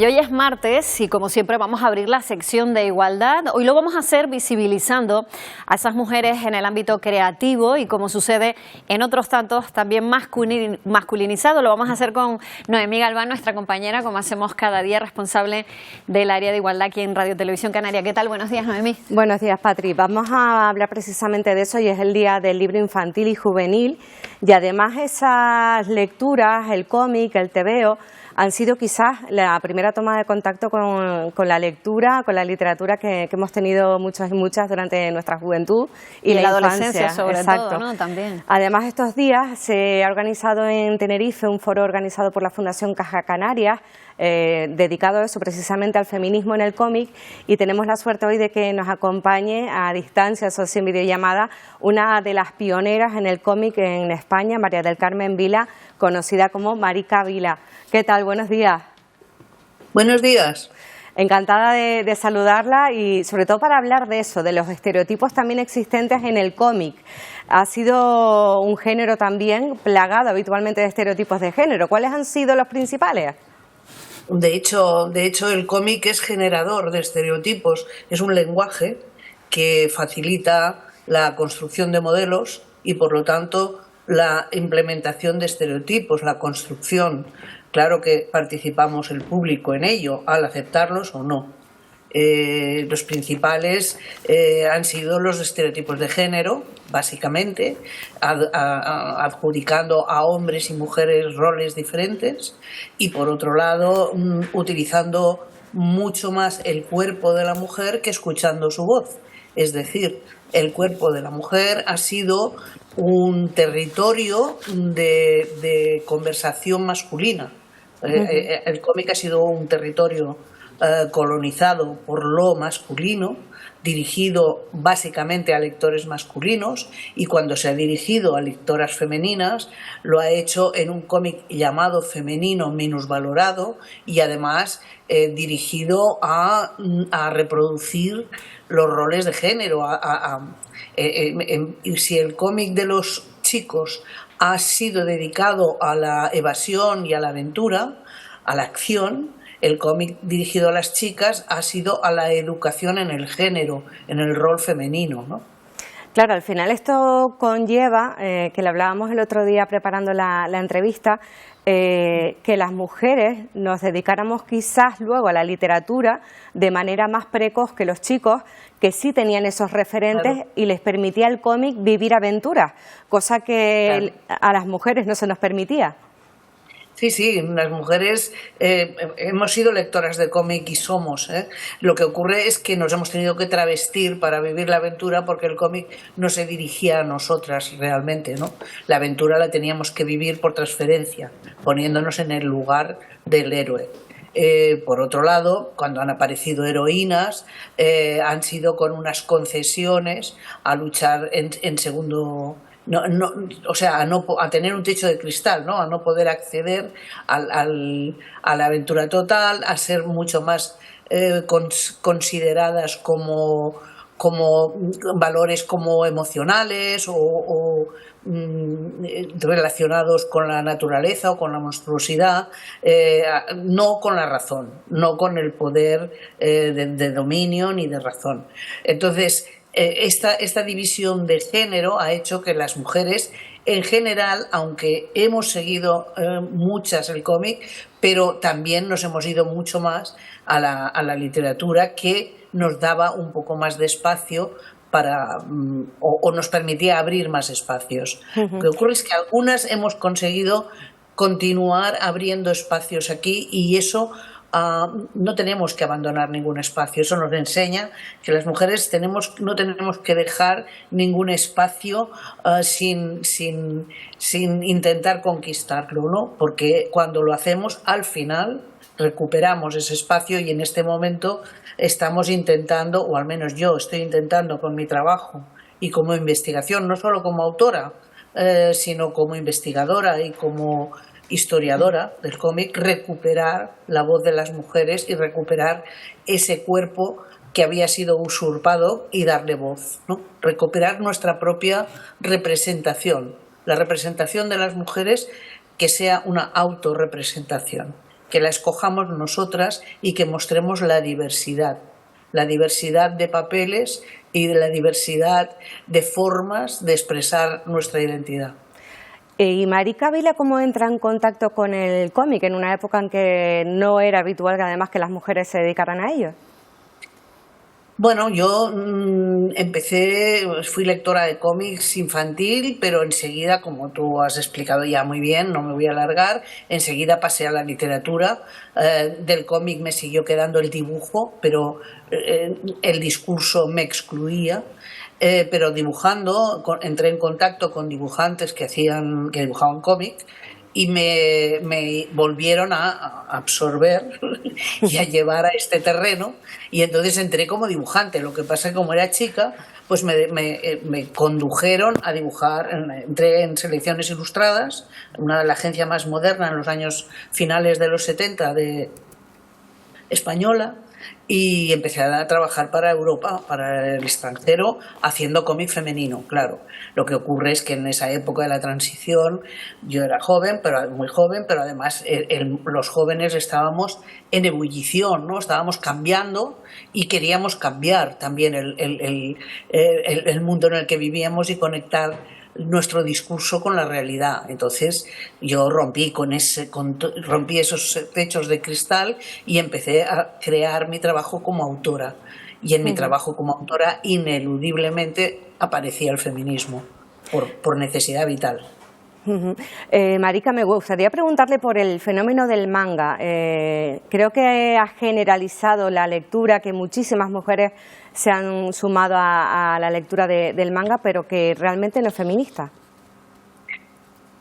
Y hoy es martes y como siempre vamos a abrir la sección de igualdad. Hoy lo vamos a hacer visibilizando a esas mujeres en el ámbito creativo y como sucede en otros tantos también masculinizado. Lo vamos a hacer con Noemí Galván, nuestra compañera, como hacemos cada día, responsable del área de igualdad aquí en Radio Televisión Canaria. ¿Qué tal? Buenos días, Noemí. Buenos días, Patri. Vamos a hablar precisamente de eso y es el Día del Libro Infantil y Juvenil y además esas lecturas, el cómic, el tebeo, han sido quizás la primera toma de contacto con la lectura, con la literatura que hemos tenido muchos y muchas durante nuestra juventud y la adolescencia, adolescencia sobre todo, ¿no? También. Además, estos días se ha organizado en Tenerife un foro organizado por la Fundación Caja Canarias, dedicado a eso, precisamente al feminismo en el cómic, y tenemos la suerte hoy de que nos acompañe a distancia, o en videollamada, una de las pioneras en el cómic en España, María del Carmen Vila, conocida como Marica Vila. ¿Qué tal? Buenos días. Buenos días. Encantada de saludarla y sobre todo para hablar de eso, de los estereotipos también existentes en el cómic. Ha sido un género también plagado habitualmente de estereotipos de género. ¿Cuáles han sido los principales? De hecho, el cómic es generador de estereotipos, es un lenguaje que facilita la construcción de modelos y, por lo tanto, la implementación de estereotipos, la construcción. Claro que participamos el público en ello, al aceptarlos o no. Los principales han sido los estereotipos de género, básicamente, adjudicando a hombres y mujeres roles diferentes y, por otro lado, utilizando mucho más el cuerpo de la mujer que escuchando su voz. Es decir, el cuerpo de la mujer ha sido un territorio de conversación masculina. El cómic ha sido un territorio colonizado por lo masculino, dirigido básicamente a lectores masculinos, y cuando se ha dirigido a lectoras femeninas lo ha hecho en un cómic llamado femenino minusvalorado y además dirigido a reproducir los roles de género. Si el cómic de los chicos ha sido dedicado a la evasión y a la aventura, a la acción, el cómic dirigido a las chicas ha sido a la educación en el género, en el rol femenino, ¿no? Claro, al final esto conlleva, que le hablábamos el otro día preparando la entrevista, que las mujeres nos dedicáramos quizás luego a la literatura de manera más precoz que los chicos, que sí tenían esos referentes, claro, y les permitía el cómic vivir aventuras, cosa que claro, a las mujeres no se nos permitía. Sí, las mujeres hemos sido lectoras de cómic y somos. Lo que ocurre es que nos hemos tenido que travestir para vivir la aventura porque el cómic no se dirigía a nosotras realmente, ¿no? La aventura la teníamos que vivir por transferencia, poniéndonos en el lugar del héroe. Por otro lado, cuando han aparecido heroínas, han sido con unas concesiones a luchar en segundo... a tener un techo de cristal, ¿no? A no poder acceder a la aventura total, a ser mucho más consideradas como valores como emocionales o relacionados con la naturaleza o con la monstruosidad, no con la razón, no con el poder de dominio ni de razón. Entonces, esta división de género ha hecho que las mujeres, en general, aunque hemos seguido muchas el cómic, pero también nos hemos ido mucho más a la literatura, que nos daba un poco más de espacio o nos permitía abrir más espacios. Lo que ocurre es que algunas hemos conseguido continuar abriendo espacios aquí y eso... no tenemos que abandonar ningún espacio. Eso nos enseña que las mujeres no tenemos que dejar ningún espacio sin intentar conquistarlo, ¿no? Porque cuando lo hacemos, al final recuperamos ese espacio y en este momento estamos intentando, o al menos yo estoy intentando con mi trabajo y como investigación, no solo como autora, sino como investigadora y como historiadora del cómic, recuperar la voz de las mujeres y recuperar ese cuerpo que había sido usurpado y darle voz, ¿no? Recuperar nuestra propia representación, la representación de las mujeres que sea una autorrepresentación. que la escojamos nosotras y que mostremos la diversidad de papeles y de la diversidad de formas de expresar nuestra identidad. ¿Y Marica Vila cómo entra en contacto con el cómic en una época en que no era habitual que además que las mujeres se dedicaran a ello? Bueno, yo fui lectora de cómics infantil, pero enseguida, como tú has explicado ya muy bien, no me voy a alargar, enseguida pasé a la literatura. Del cómic me siguió quedando el dibujo, pero el discurso me excluía. Pero dibujando, entré en contacto con dibujantes que dibujaban cómic y me volvieron a absorber y a llevar a este terreno, y entonces entré como dibujante. Lo que pasa es que como era chica, pues me condujeron a dibujar. Entré en Selecciones Ilustradas, la agencia más moderna en los años finales de los 70 de española, y empecé a trabajar para Europa, para el extranjero, haciendo cómic femenino. Claro, lo que ocurre es que en esa época de la transición yo era joven, pero muy joven, pero además los jóvenes estábamos en ebullición, ¿no? Estábamos cambiando y queríamos cambiar también el mundo en el que vivíamos y conectar nuestro discurso con la realidad. Entonces yo rompí esos techos de cristal y empecé a crear mi trabajo como autora, y en mi trabajo como autora ineludiblemente aparecía el feminismo por necesidad vital. Marica, me gustaría preguntarle por el fenómeno del manga. Creo que ha generalizado la lectura, que muchísimas mujeres se han sumado a la lectura del manga, pero que realmente no es feminista.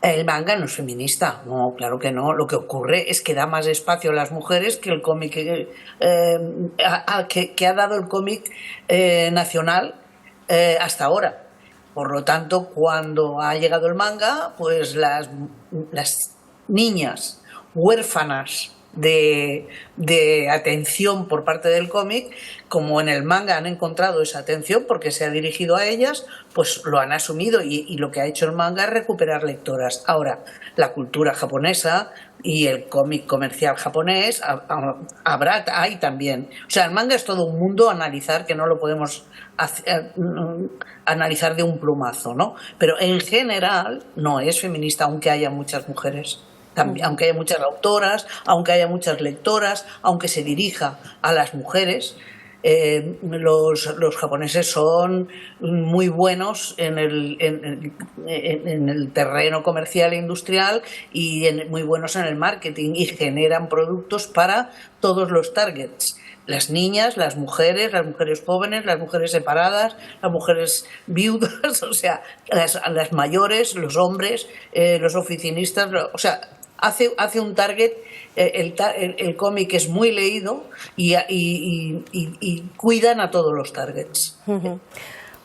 El manga no es feminista, no, claro que no. Lo que ocurre es que da más espacio a las mujeres que el cómic que ha dado el cómic nacional hasta ahora. Por lo tanto, cuando ha llegado el manga, pues las niñas huérfanas de atención por parte del cómic, como en el manga han encontrado esa atención porque se ha dirigido a ellas, pues lo han asumido, y lo que ha hecho el manga es recuperar lectoras. Ahora, la cultura japonesa y el cómic comercial japonés hay también. O sea, el manga es todo un mundo a analizar, que no lo podemos analizar de un plumazo, ¿no? Pero en general no es feminista, aunque haya muchas mujeres. Aunque haya muchas autoras, aunque haya muchas lectoras, aunque se dirija a las mujeres, los japoneses son muy buenos en el terreno comercial e industrial, y muy buenos en el marketing, y generan productos para todos los targets. Las niñas, las mujeres jóvenes, las mujeres separadas, las mujeres viudas, o sea, las mayores, los hombres, los oficinistas, o sea, hace un target. El cómic es muy leído y cuidan a todos los targets.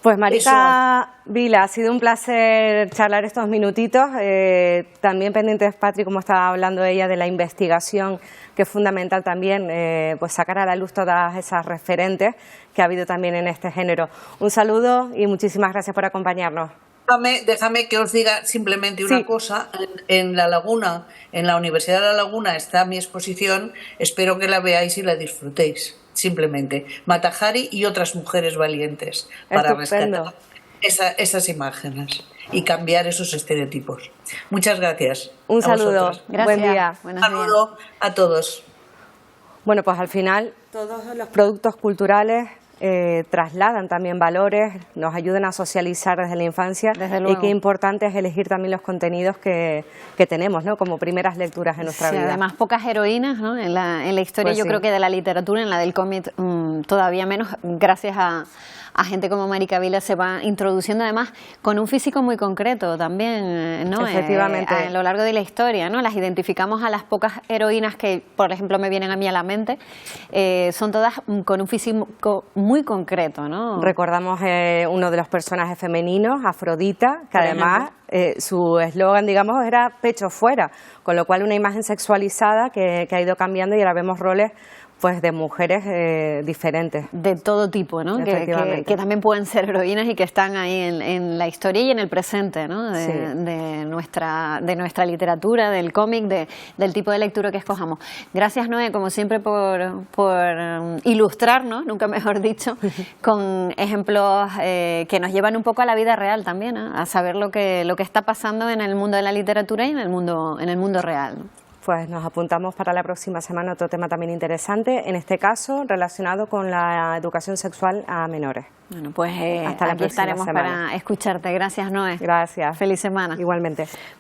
Pues Marica Vila, ha sido un placer charlar estos minutitos. También pendientes, Patri, como estaba hablando ella, de la investigación, que es fundamental también pues sacar a la luz todas esas referentes que ha habido también en este género. Un saludo y muchísimas gracias por acompañarnos. Déjame que os diga simplemente una cosa. En La Laguna, en la Universidad de La Laguna, está mi exposición. Espero que la veáis y la disfrutéis. Simplemente Mata Hari y otras mujeres valientes, para rescatar esas imágenes y cambiar esos estereotipos. Muchas gracias. Un saludo. Gracias. Buen día. Un saludo a todos. Bueno, pues al final todos los productos culturales trasladan también valores, nos ayudan a socializar desde la infancia. Desde luego. Y qué importante es elegir también los contenidos que tenemos, ¿no? Como primeras lecturas en nuestra vida. Además, pocas heroínas, ¿no? En la historia, Pues yo sí. creo que de la literatura, en la del cómic todavía menos, gracias a gente como Marica Vila se va introduciendo, además con un físico muy concreto también, ¿no? Efectivamente. A lo largo de la historia, ¿no? Las identificamos a las pocas heroínas que, por ejemplo, me vienen a mí a la mente, son todas con un físico muy concreto, ¿no? Recordamos uno de los personajes femeninos, Afrodita, que además su eslogan, digamos, era pecho fuera, con lo cual una imagen sexualizada que ha ido cambiando, y ahora vemos roles pues de mujeres diferentes. De todo tipo, ¿no? Que también pueden ser heroínas y que están ahí en la historia y en el presente, ¿no? De nuestra literatura, del cómic, del tipo de lectura que escojamos. Gracias, Noé, como siempre, por ilustrarnos, nunca mejor dicho, con ejemplos que nos llevan un poco a la vida real también, ¿eh? A saber lo que está pasando en el mundo de la literatura y en el mundo real, ¿no? Pues nos apuntamos para la próxima semana otro tema también interesante, en este caso relacionado con la educación sexual a menores. Bueno, pues aquí estaremos para escucharte. Gracias, Noé. Gracias. Feliz semana. Igualmente.